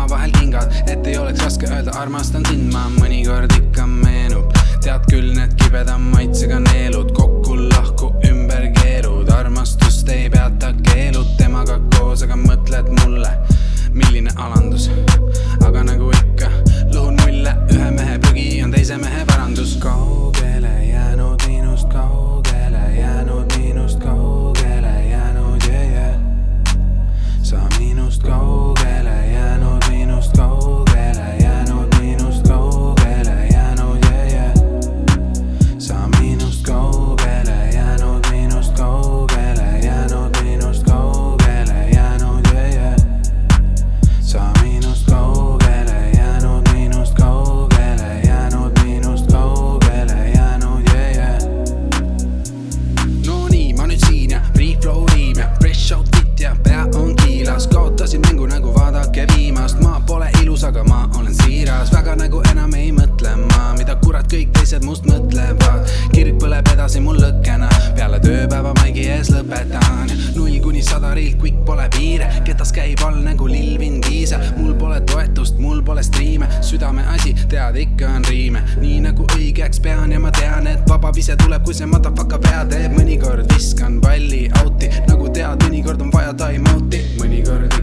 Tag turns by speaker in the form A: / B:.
A: vahel kingad, et ei oleks raske öelda armastan sind ma. Mõnikord ikka meenub, tead küll need kibeda maitsega neelud, kokku lahku ümber keerud, armastust ei peata keelud, temaga koos aga mõtled mulle, milline alandus. Aga nagu ikka, lõhun mulle, ühe mehe prügi on teise mehe parandus. Kaugele jäänud minust, kaugele jäänud minust, kaugele jäänud, sa minust kaugele jäänud minust, kaugele jäänud minust, kaugele jäänud, sa minust kaugele jäänud minust, kaugele jäänud minust, kaugele jäänud, sa minust kaugele jäänud minust, kaugele jäänud minust, kaugele jäänud, no nii, ma nüüd siin ja free flow riim ja fresh outfit ja pea on kiilas, kaotasin mängu nagu vaadake viimast. Ma pole ilus, aga ma olen siiras, väga nagu enam ei mõtle ma, mida kurat kõik teised must mõtlevad. Kirg põleb edasi mul lõkkena, peale tööpäeva maigi ees lõpetan. 0–100 real quick pole piire, ketas käib all nagu Lil Vin Diesel. Mul pole toetust, mul pole striime, südame asi, tead ikka on riime. Nii nagu õigeks pean ja ma tean, et vaba vise tuleb, kui see motherfucker pea teeb. Mõnikord viskan palli out'i, nagu tead, mõnikord on vaja time out'i. Mõnikord